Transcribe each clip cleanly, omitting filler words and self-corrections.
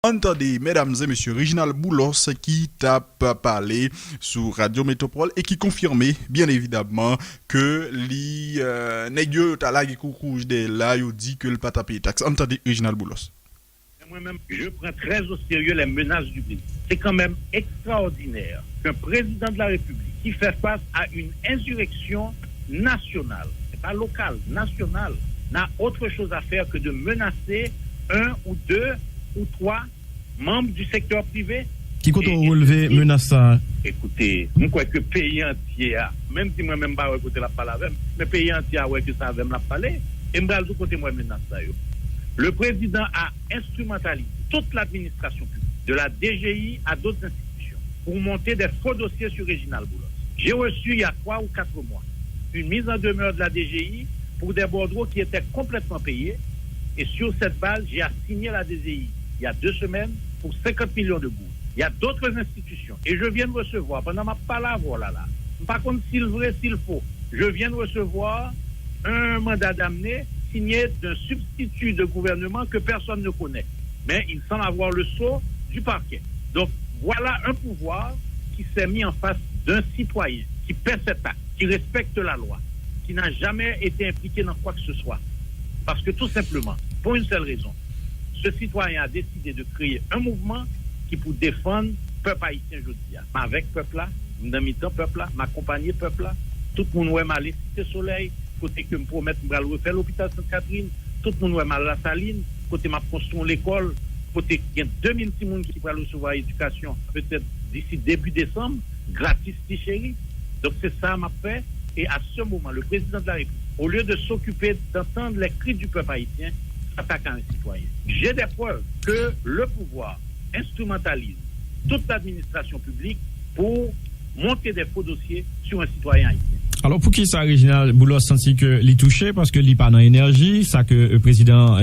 Entendez, mesdames et messieurs, Réginald Boulos qui t'a parlé sur Radio Métropole et qui confirmait, bien évidemment, que les nègres t'as qui coucouent de là, ils dit que le pas tapé taxe. Entendez, Réginald Boulos. Moi-même, je prends très au sérieux les menaces du président. C'est quand même extraordinaire qu'un président de la République qui fait face à une insurrection nationale, pas locale, nationale, n'a autre chose à faire que de menacer un ou deux ou trois membres du secteur privé. Qui compte relever menace ça? Écoutez, je crois que le pays entier, même si moi-même pas écouter la parole, mais le pays entier a que ça avait la parler, et je vais côté moi menace ça. Le président a instrumentalisé toute l'administration publique, de la DGI à d'autres institutions, pour monter des faux dossiers sur Réginald Boulos. J'ai reçu il y a 3 ou 4 mois une mise en demeure de la DGI pour des bordereaux qui étaient complètement payés. Et sur cette base, j'ai assigné la DGI il y a 2 semaines pour 50 millions de gouttes. Il y a d'autres institutions. Et je viens de recevoir, pendant ma parole, voilà. Par contre, s'il vrai, s'il faut, je viens de recevoir un mandat d'amener signé d'un substitut de gouvernement que personne ne connaît. Mais il semble avoir le sceau du parquet. Donc, voilà un pouvoir qui s'est mis en face d'un citoyen qui paie cet acte, qui respecte la loi, qui n'a jamais été impliqué dans quoi que ce soit. Parce que tout simplement, pour une seule raison, ce citoyen a décidé de créer un mouvement qui pour défendre le peuple haïtien aujourd'hui. Avec le peuple là, dans mi-temps peuple là, m'accompagner peuple là, tout le monde ouais mal Cité Soleil, côté que me promettre de refaire l'hôpital Sainte-Catherine, tout le monde ouais mal la Saline, côté m'a construit l'école, côté il y a 2000 petits monde qui vont recevoir l'éducation peut-être d'ici début décembre, gratis chéri. Donc c'est ça m'a fait et à ce moment le président de la République, au lieu de s'occuper d'entendre les cris du peuple haïtien, s'attaque à un citoyen. J'ai des preuves que le pouvoir instrumentalise toute l'administration publique pour monter des faux dossiers sur un citoyen haïtien. Alors pour qui ça, Réginald Boulos senti que l'y touché parce que l'y pas dans énergie, ça que le président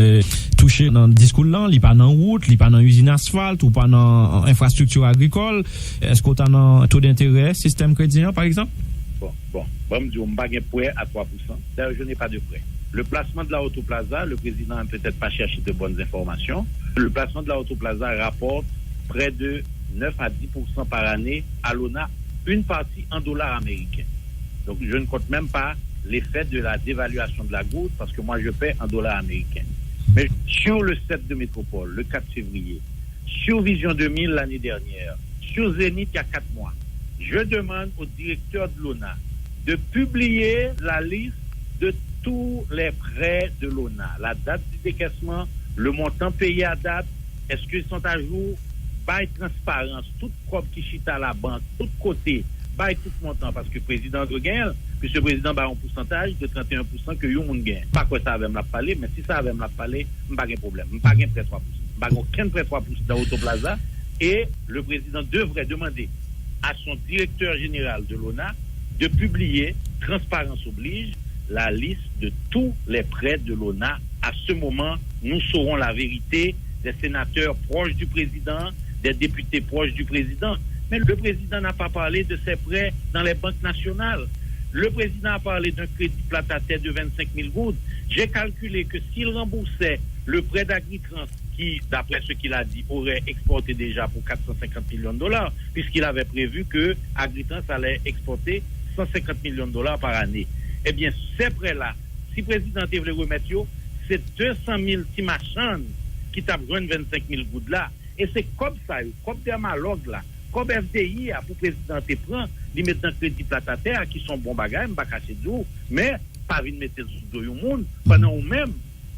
touché dans le discours là, l'y pas dans route, l'y pas dans usine asphalte ou pas dans infrastructure agricole. Est-ce qu'on a un taux d'intérêt système crédit par exemple? Bon, me dire on pas un prêt à 3%. D'ailleurs, je n'ai pas de prêt. Le placement de la Autoplaza, le président n'a peut-être pas cherché de bonnes informations. Le placement de la Autoplaza rapporte près de 9 à 10% par année à l'ONA, une partie en dollars américains. Donc, je ne compte même pas l'effet de la dévaluation de la goutte parce que moi, je paie en dollars américains. Mais sur le 7 de Métropole, le 4 février, sur Vision 2000 l'année dernière, sur Zénith il y a 4 mois, je demande au directeur de l'ONA de publier la liste de tous les prêts de l'ONA, la date du décaissement, le montant payé à date, est-ce qu'ils sont à jour, bail transparence, toute propre qui chita à la banque, tout côté, bail tout montant, parce que le président gagne, puis ce président a un pourcentage de 31% que yon moun gagne. Pas quoi ça avait me la parler, mais si ça avait me la parler, pas de problème, pas de prêt 3%, pas aucun prêt 3% dans Autoplaza, et le président devrait demander à son directeur général de l'ONA de publier, transparence oblige, la liste de tous les prêts de l'ONA. À ce moment, nous saurons la vérité des sénateurs proches du président, des députés proches du président. Mais le président n'a pas parlé de ses prêts dans les banques nationales. Le président a parlé d'un crédit plate-à-terre de 25 000 gouttes. J'ai calculé que s'il remboursait le prêt d'Agritrans, qui, d'après ce qu'il a dit, aurait exporté déjà pour 450 millions de dollars, puisqu'il avait prévu que Agritrans allait exporter 150 millions de dollars par année. Eh bien, ces prêts-là, si le président voulait remettre, c'est 200 000 petits machins qui t'a besoin de 25 000 gouttes là. Et c'est comme ça, comme Dermalogue là, comme FDI, pour le président te prend, il met un crédit plate-à-terre qui sont bons bagages, pas cacher de l'eau, mais pas venir mettre sous le monde, pendant ou même,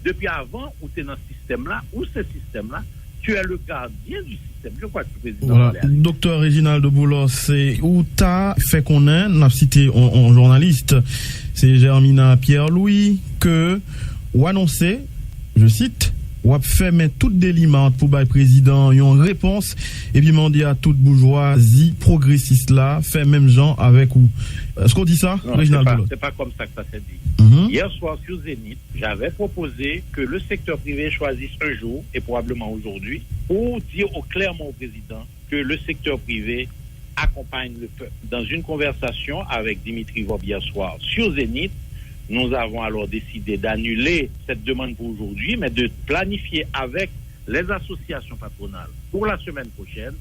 depuis avant, où tu es dans ce système-là, ou ce système-là, tu es le gardien du système. Je crois que le président... Voilà. Docteur Réginald Boulos, c'est où tu as fait qu'on a, on a cité en journaliste, c'est Germina Pierre-Louis, que, ou annoncé, je cite, ou a fait mettre toute délimante pour le président une réponse et puis demander à toute bourgeoisie progressiste là fait même genre avec ou est-ce qu'on dit ça? Non, c'est pas comme ça que ça s'est dit. Hier soir sur Zénith, j'avais proposé que le secteur privé choisisse un jour et probablement aujourd'hui pour dire clairement au président que le secteur privé accompagne le peuple. Dans une conversation avec Dimitri Vob hier soir sur Zénith, nous avons alors décidé d'annuler cette demande pour aujourd'hui, mais de planifier avec les associations patronales pour la semaine prochaine,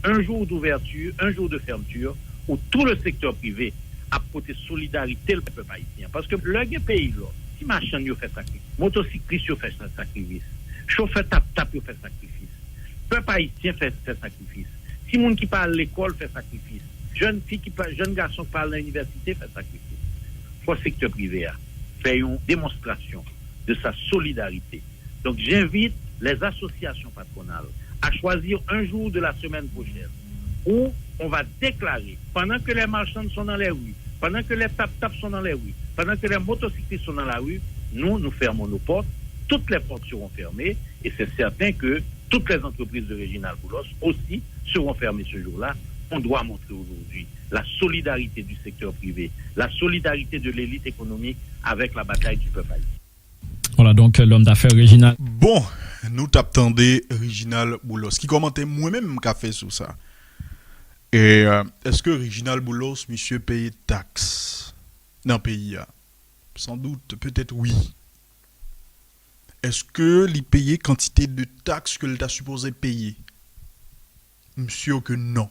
un jour d'ouverture, un jour de fermeture, où tout le secteur privé a porté solidarité le peuple haïtien. Parce que le pays, là, si machin yo fait sacrifice, motocycliste yo fait sacrifice, chauffeur tap yo fait sacrifice, peuple haïtien fait sacrifice, si moun qui parle à l'école fait sacrifice, jeune fille jeune garçon qui parle à l'université fait sacrifice. Faut le secteur privé a fait une démonstration de sa solidarité. Donc j'invite les associations patronales à choisir un jour de la semaine prochaine où on va déclarer, pendant que les marchands sont dans les rues, pendant que les tap-tap sont dans les rues, pendant que les motocyclistes sont dans la rue, nous fermons nos portes, toutes les portes seront fermées, et c'est certain que toutes les entreprises de Réginald Boulos aussi seront fermées ce jour-là. On doit montrer aujourd'hui la solidarité du secteur privé, la solidarité de l'élite économique avec la bataille du peuple haïtien. Voilà donc l'homme d'affaires Réginald. Bon, nous t'attendez Réginald Boulos, qui commentait moi-même qu'a fait sur ça. Et est-ce que Réginald Boulos, monsieur, paye taxes dans le pays? Sans doute, peut-être oui. Est-ce que il paye quantité de taxes que l'État supposé payer? Monsieur que non.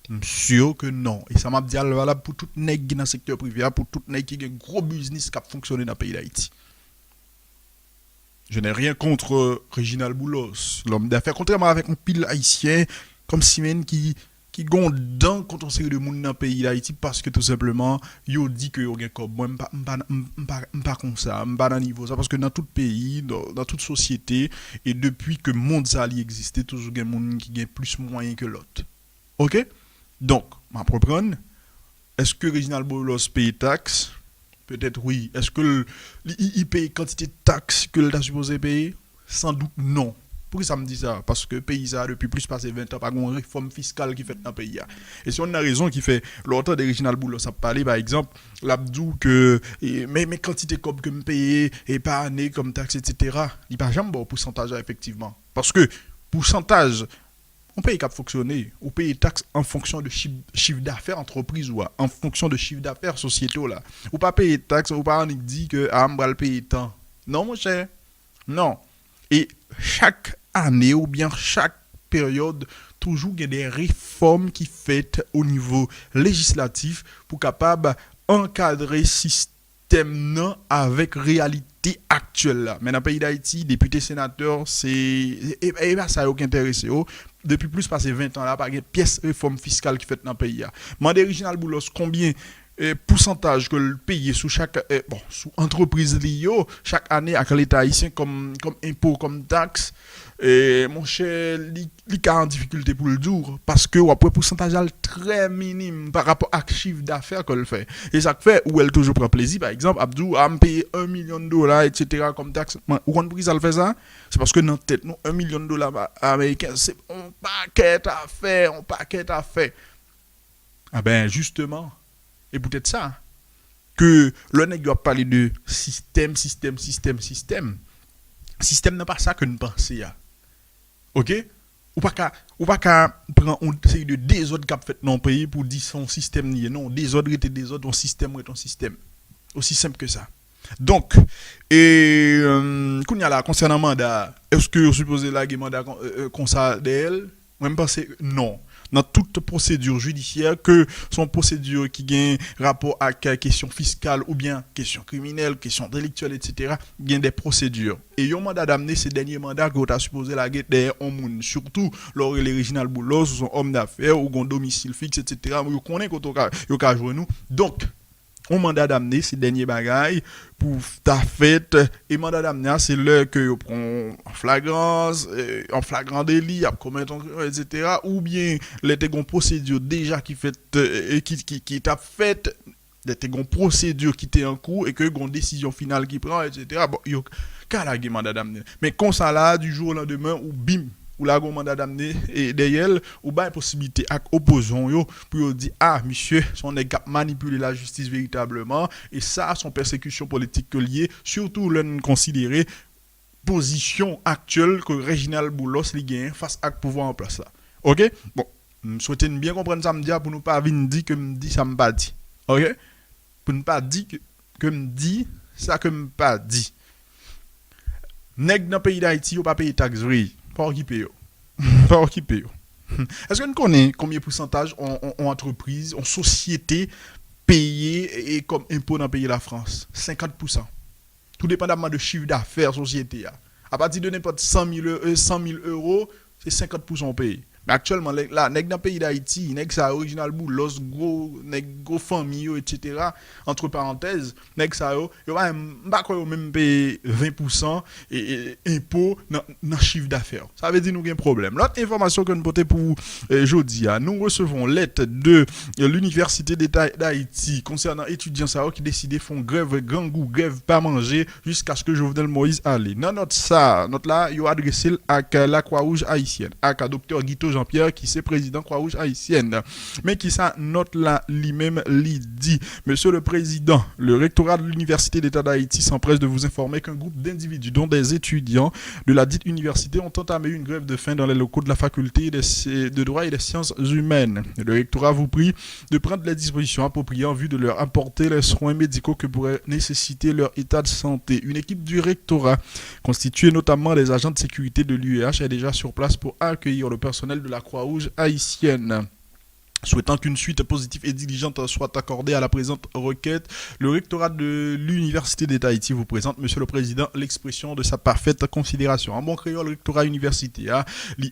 Monsieur que non. Et ça m'a dit valable pour tout nèg dans le secteur privé, pour tout nèg qui a un gros business qui a fonctionné dans le pays d'Haïti. Je n'ai rien contre Réginald Boulos, l'homme d'affaires, contrairement avec un pile haïtien comme Simen qui gondant contre une série de monde dans le pays d'Haïti parce que tout simplement yo dit que yo gen comme moi pas comme ça, pas dans niveau ça parce que dans tout pays, dans toute société et depuis que monde ça existait toujours gen monde qui gagne plus moyen que l'autre. OK? Donc, ma propre est-ce que Réginald Boulos paye taxe? Peut-être oui. Est-ce que il paye quantité de taxes que l'État supposé payer? Sans doute non. Pourquoi ça me dit ça? Parce que le pays ça depuis plus passé 20 ans pas une réforme fiscale qui fait dans le pays. Et si on a raison qui fait l'auteur de Réginald Boulos ça parler par exemple, l'abdou que mais quantité comme que me payer et par année comme taxe etc. Il pas jamais bon pourcentage effectivement. Parce que pourcentage on paye cap fonctionner, on paye taxe en fonction de chiffre d'affaires entreprise ou en fonction de chiffre d'affaires sociétaux là. Ou pas payer taxe, ou pas on dit que on va le payer tant. Non mon cher. Non. Et chaque année ou bien chaque période toujours il y a des réformes qui faites au niveau législatif pour capable encadrer système non avec réalité actuelle là. Mais dans le pays d'Haïti, député sénateur c'est et ça a aucun intéressé depuis plus passé 20 ans là pas une pièce réforme fiscale qui fait dans le pays là. Mandé Réginald Boulos combien pourcentage que le paye sous chaque sous entreprise liée chaque année avec l'État haïtien comme impôt comme taxe et mon cher il a en difficulté pour le dur parce que après pourcentage très minime par rapport à chiffre d'affaires qu'elle fait et ça fait où elle toujours prend plaisir par exemple Abdou a me payer $1 million etc. comme taxe ou quand ça le fait ça c'est parce que dans tête nous $1 million américains c'est un paquet à faire ah ben justement et peut-être ça que le nèg doit parler de système n'est pas ça que nous pensons ya. OK ou pas qu'à prendre une série de désordre qu'a fait dans le pays pour dire son système ni non désordre était désordre ton système aussi simple que ça. Donc et qu'on y a là concernant mandat est-ce que vous supposez la mandat comme ça d'elle même penser non dans toute procédure judiciaire que son procédure qui gagne rapport à question fiscale ou bien question criminelle, question délictuelle, etc. Il y a des procédures. Et un mandat d'amener ces derniers mandats que vous avez supposé la guette derrière un monde. Surtout, lors les Réginald Boulos, son homme d'affaires ou un domicile fixe, etc. Vous connaissez quand vous avez joué nous. Donc, on mandat d'amener ces derniers bagailles pour ta fête et mandat d'amener c'est l'heure que vous prenez en flagrant délit à commettre etc. ou bien les procédure déjà qui fait qui t'a fait des procédure qui était en cours et que une décision finale qui prend etc. Bon yo la mandat d'amener mais comme ça là du jour au lendemain ou bim ou la mandat d'amener et derrière ou ba possibilité à opposant yo pour dire ah monsieur son est manipuler la justice véritablement et ça son persécution politique que lié surtout l'on considérer position actuelle que Réginald Boulos li gagne face à pouvoir en place là. OK bon souhaitez bien comprendre ça me dire pour nous pas venir dire que me dit ça me pas dit. OK pour ne pas dire que me dit ça que me pas dit. nèg dans pays d'Haïti, ou pas payer taxe vrai, pas occuper yo. Pas occuper yo. Est-ce que nous connaissons combien de pourcentage en entreprise, en société payé et comme impôt dans le pays de la France? 50%. Tout dépendamment de chiffre d'affaires société. À partir de n'importe 100 000 euros, c'est 50% payé. Mais actuellement, là, nèg dans le pays d'Haïti, nèg ça original boulos, gros famille, etc. Entre parenthèses, nèg ça yo même payer 20% et impôt dans chiffre d'affaires. Ça veut dire nous avons un problème. L'autre information que nous portons pour aujourd'hui, nous recevons lettre de l'Université d'État d'Haïti concernant étudiants qui décident de faire grève grand goût, grève pas manger jusqu'à ce que Jovenel Moïse allait. Dans notre là, il a adressé à la Croix-Rouge haïtienne, à Dr Guito Jean-Pierre qui c'est président Croix-Rouge haïtienne. Mais qui ça note là lui-même lui dit, monsieur le président, le rectorat de l'Université d'État d'Haïti s'empresse de vous informer qu'un groupe d'individus dont des étudiants de la dite université ont entamé une grève de faim dans les locaux de la faculté de droit et des sciences humaines. Le rectorat vous prie de prendre les dispositions appropriées en vue de leur apporter les soins médicaux que pourrait nécessiter leur état de santé. Une équipe du rectorat, constituée notamment des agents de sécurité de l'UEH, est déjà sur place pour accueillir le personnel de la Croix-Rouge haïtienne. Souhaitant qu'une suite positive et diligente soit accordée à la présente requête, le rectorat de l'Université d'État d'Haïti vous présente, monsieur le président, l'expression de sa parfaite considération. En bon créole, le rectorat université a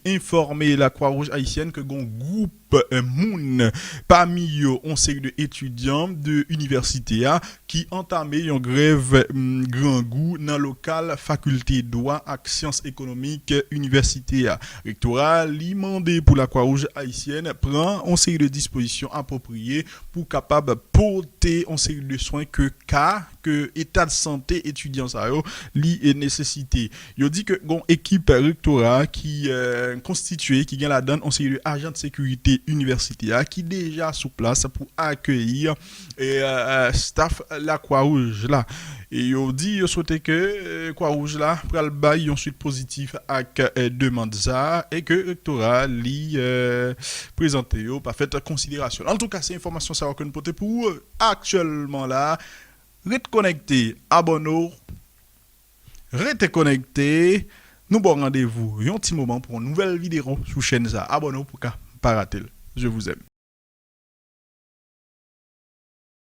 informé la Croix-Rouge haïtienne que gon groupe moun parmi eux on série de étudiants de l'université qui entamé une grève grand goût dans local faculté droit et sciences économiques université rectorat li mandé pour la Croix-Rouge haïtienne prend on série de dispositions appropriées pour capable porter on série de soins que état de santé étudiant ça yo li est nécessité. Yo dit que gon équipe rectorat qui constituée qui gagne la donne on série de agents de sécurité universitaire qui déjà sous place pour accueillir staff la Croix-Rouge là et yo dit yo souhaité que Croix-Rouge là pral bail une suite positive avec demande ça et que rectorat li présenter yo pas fait considération. En tout cas, c'est information ça que nous porter pour actuellement là. Restez connecté, abonnez-vous, restez connecté. Nous bon rendez-vous un petit moment pour une nouvelle vidéo sur chaîne ça. Abonnez-vous pour pas rater. Je vous aime.